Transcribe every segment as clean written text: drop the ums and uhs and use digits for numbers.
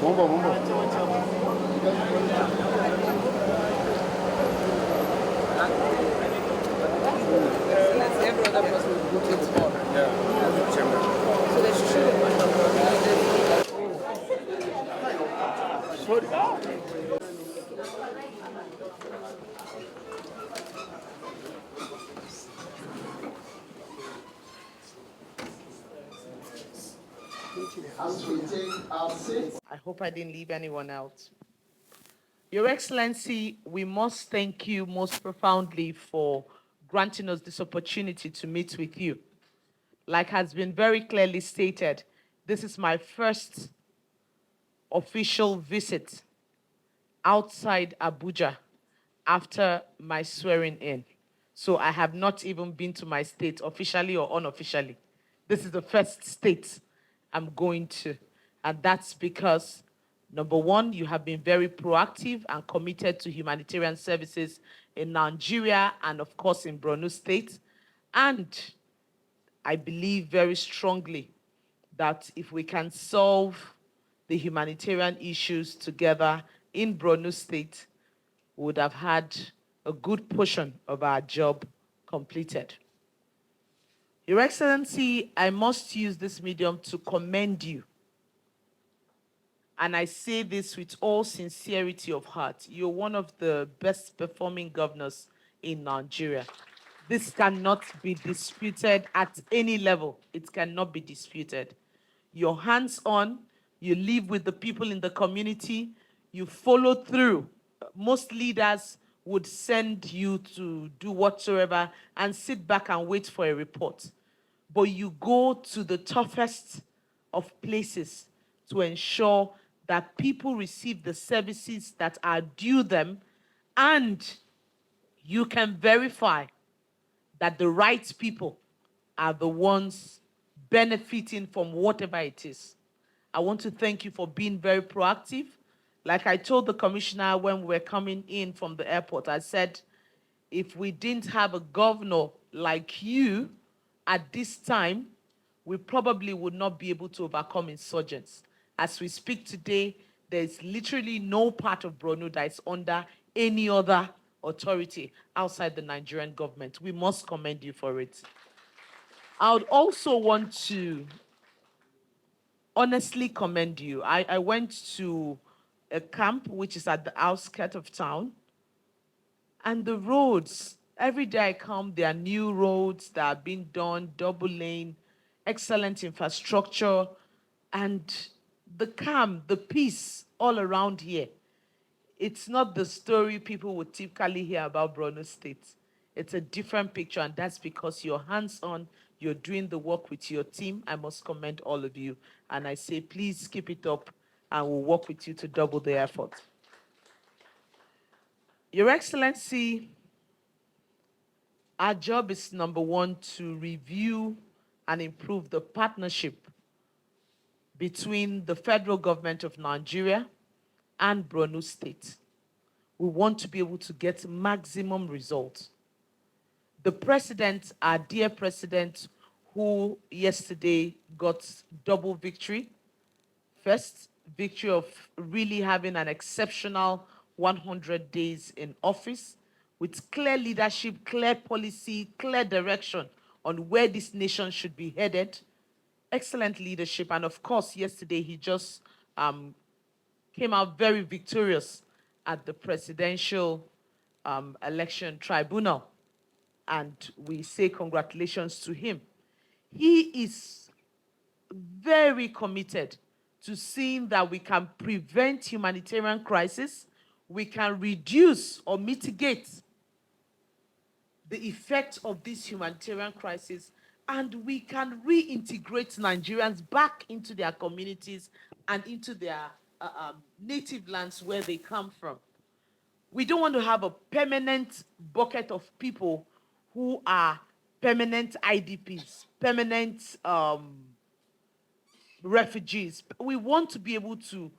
Every other person will go to small. So they should show As we take our seats. I hope I didn't leave anyone out. Your Excellency, we must thank you most profoundly for granting us this opportunity to meet with you. Like has been very clearly stated, this is my first official visit outside Abuja after my swearing in. So I have not even been to my state officially or unofficially. This is the first state I'm going to. And that's because, number one, you have been very proactive and committed to humanitarian services in Nigeria and, of course, in Borno State. And I believe very strongly that if we can solve the humanitarian issues together in Borno State, we would have had a good portion of our job completed. Your Excellency, I must use this medium to commend you. And I say this with all sincerity of heart. You're one of the best performing governors in Nigeria. This cannot be disputed at any level. It cannot be disputed. You're hands-on, you live with the people in the community, you follow through. Most leaders would send you to do whatsoever and sit back and wait for a report. But you go to the toughest of places to ensure that people receive the services that are due them, and you can verify that the right people are the ones benefiting from whatever it is. I want to thank you for being very proactive. Like I told the commissioner when we were coming in from the airport, I said, if we didn't have a governor like you at this time, we probably would not be able to overcome insurgents. As we speak today, there's literally no part of Borno that is under any other authority outside the Nigerian government. We must commend you for it. I would also want to honestly commend you. I went to a camp which is at the outskirts of town, and the roads, every day I come, there are new roads that are being done, double lane, excellent infrastructure, and the calm, the peace all around here. It's not the story people would typically hear about Borno State. It's a different picture, and that's because you're hands-on, you're doing the work with your team. I must commend all of you. And I say, please keep it up, and we'll work with you to double the effort. Your Excellency, our job is, number one, to review and improve the partnership between the federal government of Nigeria and Borno State. We want to be able to get maximum results. The president, our dear president, who yesterday got double victory. First, victory of really having an exceptional 100 days in office with clear leadership, clear policy, clear direction on where this nation should be headed. Excellent leadership. And of course, yesterday he just came out very victorious at the presidential election tribunal. And we say congratulations to him. He is very committed to seeing that we can prevent humanitarian crisis, we can reduce or mitigate the effect of this humanitarian crisis, and we can reintegrate Nigerians back into their communities and into their native lands where they come from. We don't want to have a permanent bucket of people who are permanent IDPs, permanent refugees. We want to be able to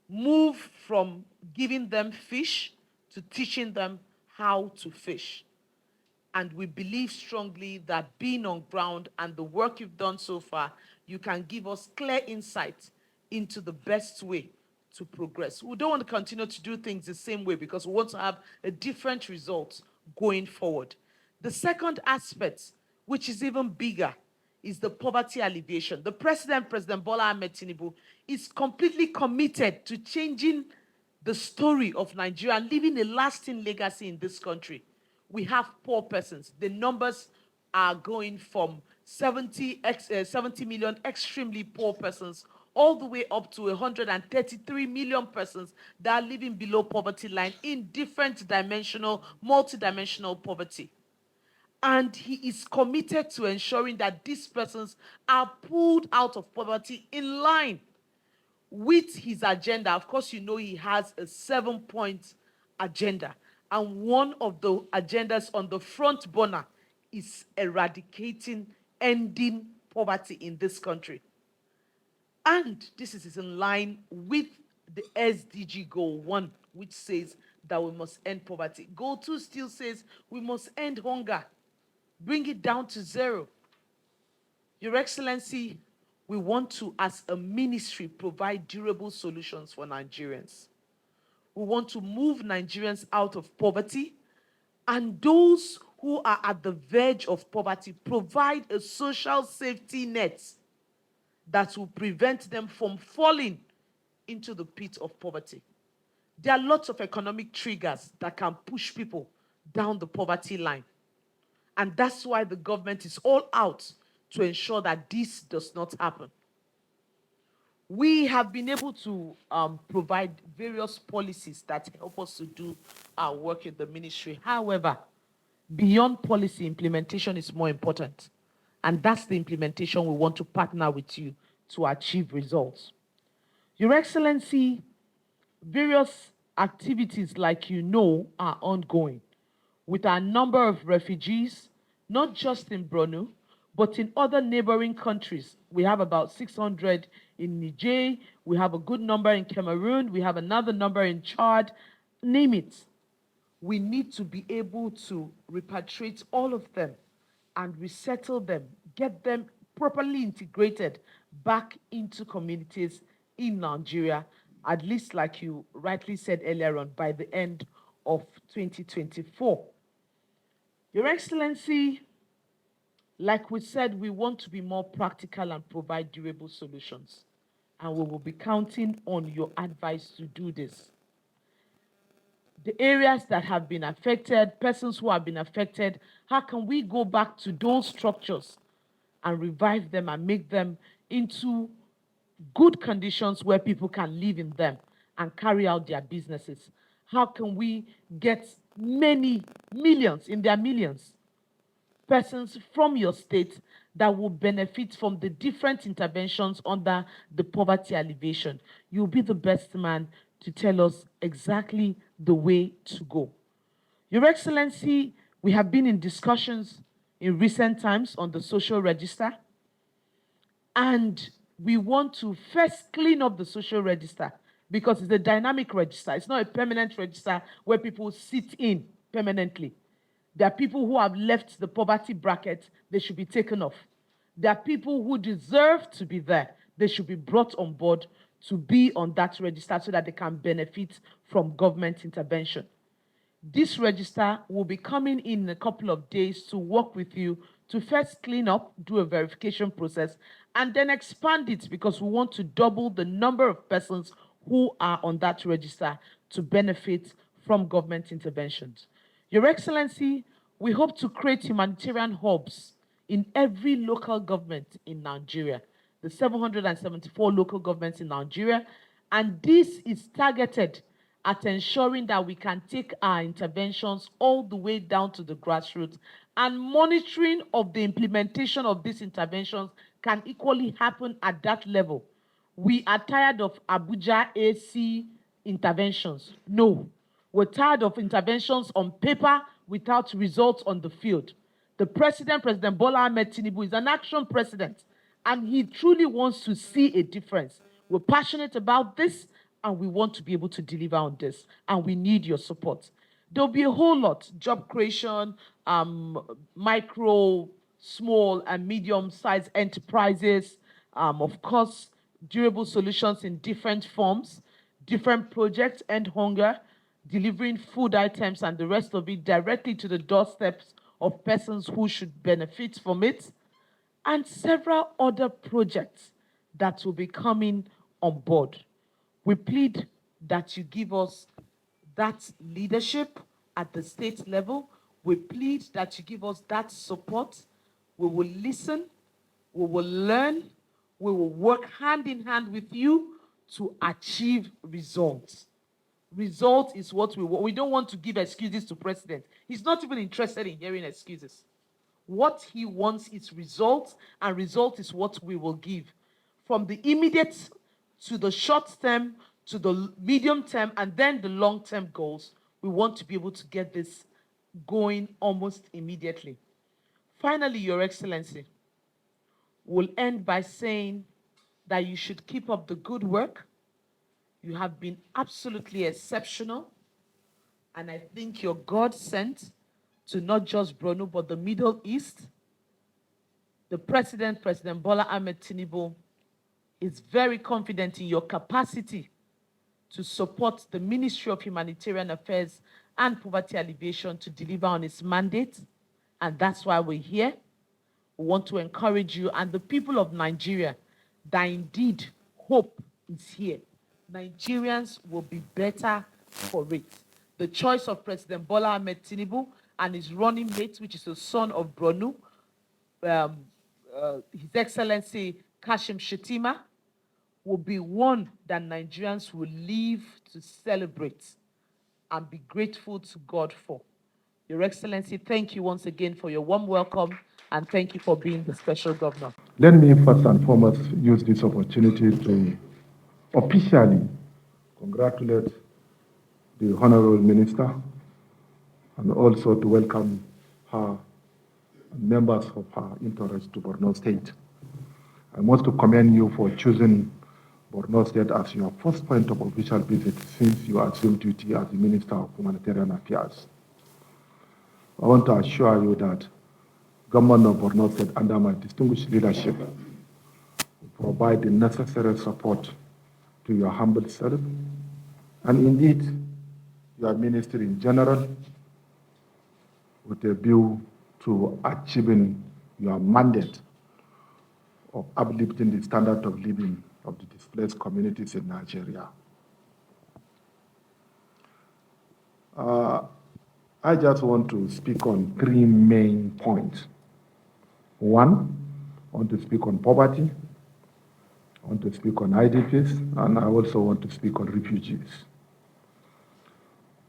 move from giving them fish to teaching them how to fish. And we believe strongly that being on ground and the work you've done so far, you can give us clear insight into the best way to progress. We don't want to continue to do things the same way because we want to have a different result going forward. The second aspect, which is even bigger, is the poverty alleviation. The president, President Bola Ahmed Tinubu, is completely committed to changing the story of Nigeria and leaving a lasting legacy in this country. We have poor persons. The numbers are going from 70 million extremely poor persons all the way up to 133 million persons that are living below poverty line in different dimensional, multidimensional poverty. And he is committed to ensuring that these persons are pulled out of poverty in line with his agenda. Of course, you know he has a 7-point agenda. And one of the agendas on the front burner is eradicating, ending poverty in this country. And this is in line with the SDG Goal 1, which says that we must end poverty. Goal 2 still says we must end hunger, bring it down to 0. Your Excellency, we want to, as a ministry, provide durable solutions for Nigerians. We want to move Nigerians out of poverty, and those who are at the verge of poverty, provide a social safety net that will prevent them from falling into the pit of poverty. There are lots of economic triggers that can push people down the poverty line. And that's why the government is all out to ensure that this does not happen. We have been able to provide various policies that help us to do our work in the ministry. However, beyond policy, implementation is more important. And that's the implementation we want to partner with you to achieve results. Your Excellency, various activities, like you know, are ongoing with our number of refugees, not just in Borno, but in other neighboring countries. We have about 600 in Niger, we have a good number in Cameroon, we have another number in Chad, name it. We need to be able to repatriate all of them and resettle them, get them properly integrated back into communities in Nigeria, at least like you rightly said earlier on, by the end of 2024. Your Excellency, like we said, we want to be more practical and provide durable solutions. And we will be counting on your advice to do this. The areas that have been affected, persons who have been affected, how can we go back to those structures and revive them and make them into good conditions where people can live in them and carry out their businesses? How can we get many millions, in their millions, persons from your state that will benefit from the different interventions under the poverty alleviation? You'll be the best man to tell us exactly the way to go. Your Excellency, we have been in discussions in recent times on the social register, and we want to first clean up the social register because it's a dynamic register. It's not a permanent register where people sit in permanently. There are people who have left the poverty bracket, they should be taken off. There are people who deserve to be there. They should be brought on board to be on that register so that they can benefit from government intervention. This register will be coming in a couple of days to work with you to first clean up, do a verification process, and then expand it because we want to double the number of persons who are on that register to benefit from government interventions. Your Excellency, we hope to create humanitarian hubs in every local government in Nigeria, the 774 local governments in Nigeria, and this is targeted at ensuring that we can take our interventions all the way down to the grassroots, and monitoring of the implementation of these interventions can equally happen at that level. We are tired of Abuja AC interventions. No, we're tired of interventions on paper without results on the field. The president, President Bola Ahmed Tinubu, is an action president, and he truly wants to see a difference. We're passionate about this, and we want to be able to deliver on this, and we need your support. There'll be a whole lot: job creation, micro, small, and medium-sized enterprises, of course, durable solutions in different forms, different projects, End Hunger, delivering food items and the rest of it directly to the doorsteps of persons who should benefit from it, and several other projects that will be coming on board. We plead that you give us that leadership at the state level. We plead that you give us that support. We will listen, we will learn, we will work hand in hand with you to achieve results. Result is what we want. We don't want to give excuses to president. He's not even interested in hearing excuses. What he wants is results, and result is what we will give. From the immediate to the short term, to the medium term, and then the long term goals, we want to be able to get this going almost immediately. Finally, Your Excellency, we'll end by saying that you should keep up the good work. You have been absolutely exceptional, and I think you're God sent to not just Borno, but the Middle East. The President Bola Ahmed Tinubu, is very confident in your capacity to support the Ministry of Humanitarian Affairs and Poverty Alleviation to deliver on its mandate, and that's why we're here. We want to encourage you and the people of Nigeria that indeed hope is here. Nigerians will be better for it. The choice of President Bola Ahmed Tinubu and his running mate, which is the son of Borno, His Excellency Kashim Shettima, will be one that Nigerians will live to celebrate and be grateful to God for. Your Excellency, thank you once again for your warm welcome, and thank you for being the special governor. Let me first and foremost use this opportunity to officially congratulate the Honorable Minister and also to welcome her and members of her entourage to Borno State. I want to commend you for choosing Borno State as your first point of official visit since you assumed duty as the Minister of Humanitarian Affairs. I want to assure you that Government of Borno State, under my distinguished leadership, will provide the necessary support to your humble self and indeed your ministry in general, with a view to achieving your mandate of uplifting the standard of living of the displaced communities in Nigeria. I just want to speak on three main points. One, I want to speak on poverty, I want to speak on IDPs, and I also want to speak on refugees.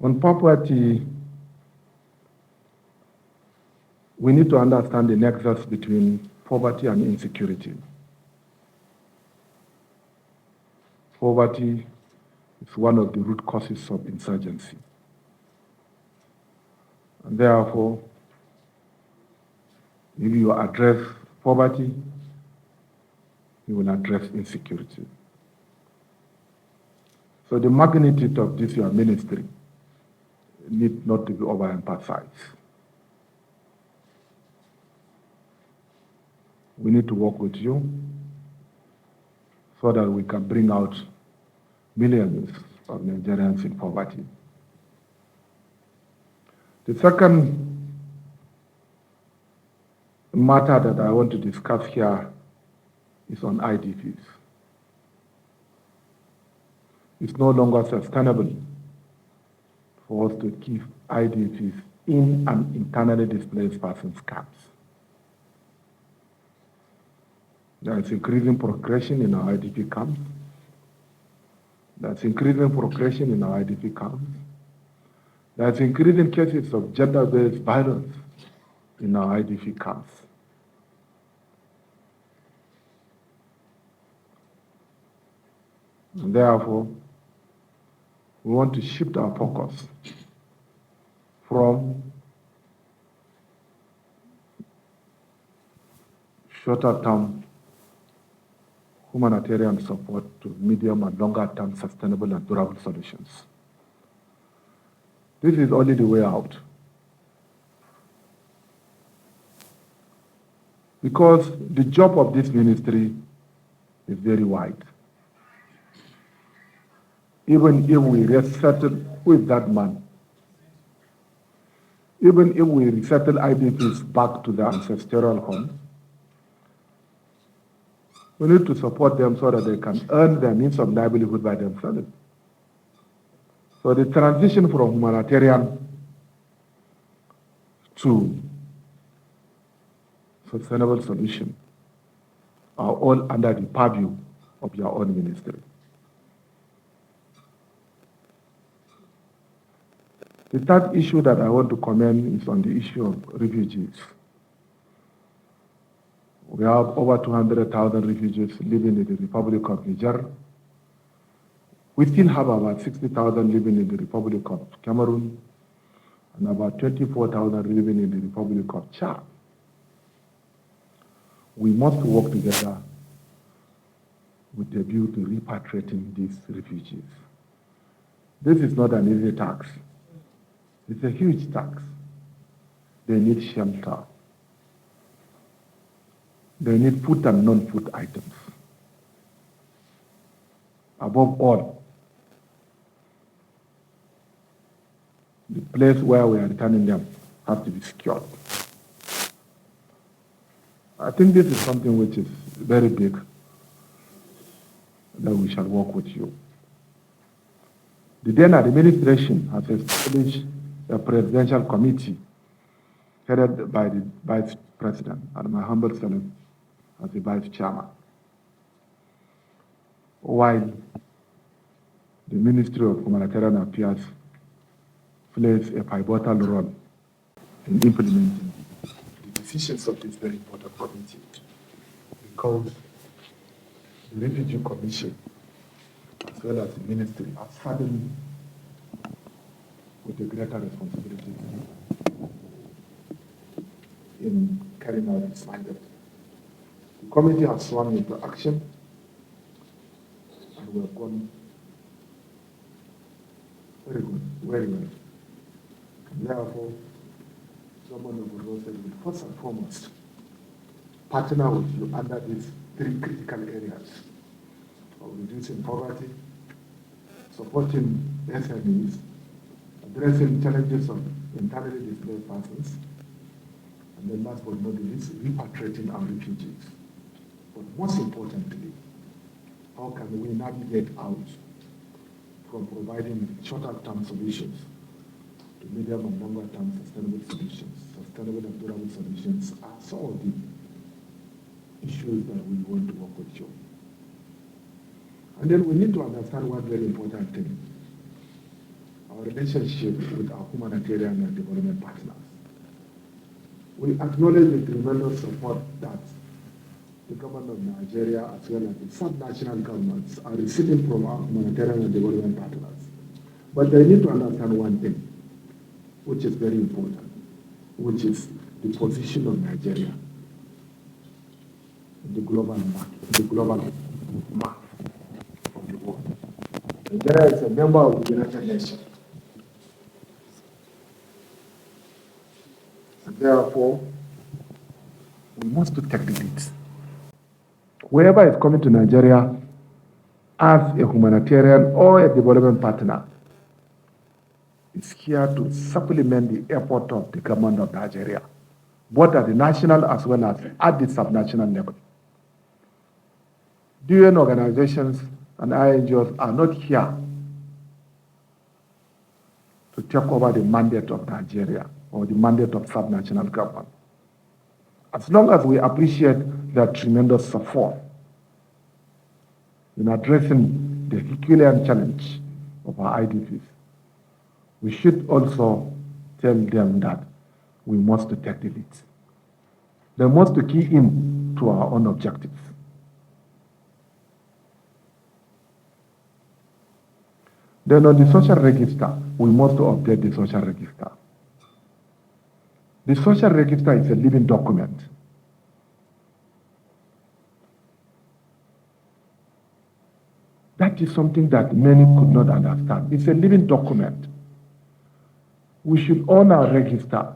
On poverty, we need to understand the nexus between poverty and insecurity. Poverty is one of the root causes of insurgency. And therefore, if you address poverty, you will address insecurity. So the magnitude of this your ministry need not to be overemphasized. We need to work with you so that we can bring out millions of Nigerians in poverty. The second matter that I want to discuss here is on IDPs. It's no longer sustainable for us to keep IDPs in an internally displaced persons camps. There is increasing progression in our IDP camps. There's increasing progression in our IDP camps. There's increasing cases of gender-based violence in our IDP camps. And therefore, we want to shift our focus from shorter-term humanitarian support to medium and longer-term sustainable and durable solutions. This is only the way out. Because the job of this ministry is very wide. even if we resettle with that man, even if we resettle IDPs back to their ancestral homes, we need to support them so that they can earn their means of livelihood by themselves. So the transition from humanitarian to sustainable solution are all under the purview of your own ministry. The third issue that I want to comment is on the issue of refugees. We have over 200,000 refugees living in the Republic of Niger. We still have about 60,000 living in the Republic of Cameroon and about 24,000 living in the Republic of Chad. We must work together with a view to repatriating these refugees. This is not an easy task. It's a huge task. They need shelter. They need food and non-food items. Above all, the place where we are returning them has to be secured. I think this is something which is very big that we shall work with you. The then administration has established a presidential committee headed by the Vice President and my humble self as the Vice Chairman, while the Ministry of Humanitarian Affairs plays a pivotal role in implementing the decisions of this very important committee, because the Refugee Commission, as well as the Ministry, are saddled with a greater responsibility in carrying out its mandate. The committee has swung into action, and we have gone very good, very well. Therefore, someone of Borno State will first and foremost partner with you under these three critical areas of reducing poverty, supporting SMEs, addressing challenges of internally displaced persons, and then last but not least, repatriating our refugees. But most importantly, how can we navigate out from providing shorter-term solutions to medium and longer-term sustainable solutions? Sustainable and durable solutions are some of the issues that we want to work with you. And then we need to understand one very important thing: our relationship with our humanitarian and development partners. We acknowledge the tremendous support that the government of Nigeria, as well as the sub-national governments, are receiving from our humanitarian and development partners. But they need to understand one thing, which is very important, which is the position of Nigeria in the global market, the global map of the world. Nigeria is a member of the United Nations. And therefore, we must take the lead. Whoever is coming to Nigeria as a humanitarian or a development partner is here to supplement the effort of the government of Nigeria, both at the national as well as at the subnational level. The UN organizations and NGOs are not here to take over the mandate of Nigeria or the mandate of subnational government. As long as we appreciate their tremendous support in addressing the Herculean challenge of our IDPs, we should also tell them that we must take the lead. They must key in to our own objectives. Then on the social register, we must update the social register. The social register is a living document. That is something that many could not understand. It's a living document. We should own our register.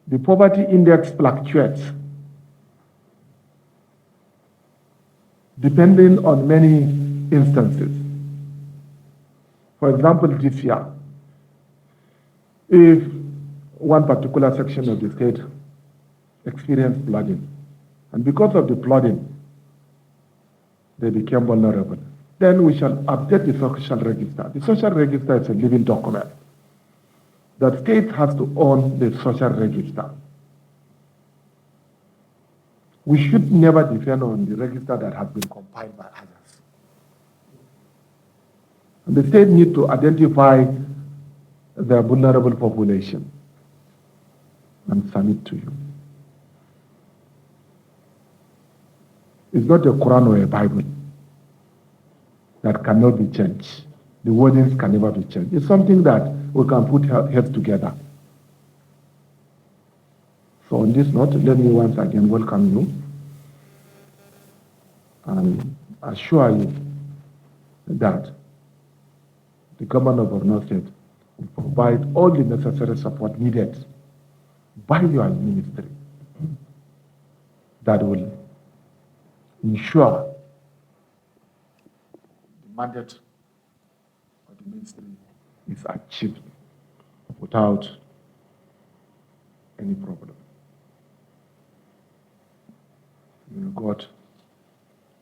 The poverty index fluctuates depending on many instances. For example, this year, if one particular section of the state experienced flooding, and because of the flooding, they became vulnerable, then we shall update the social register. The social register is a living document. The state has to own the social register. We should never depend on the register that has been compiled by others. And the state needs to identify the vulnerable population and submit to you. It's not a Quran or a Bible that cannot be changed. The wordings can never be changed. It's something that we can put heads together. So on this note, let me once again welcome you and assure you that the government of Borno State will provide all the necessary support needed by your ministry that will ensure the mandate of the ministry is achieved without any problem. May God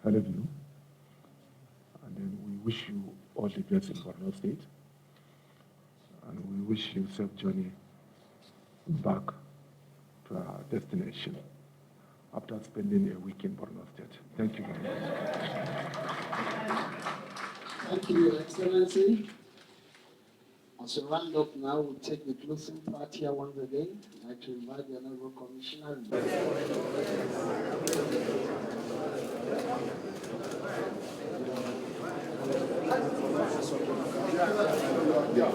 help you, and then we wish you all the best in Borno State, and we wish you safe journey back to our destination after spending a week in Borno State. Thank you very much. Thank you, Your Excellency. As a round-up now, we'll take the closing part here once again. I'd like to invite the Honorable Commissioner. Yeah.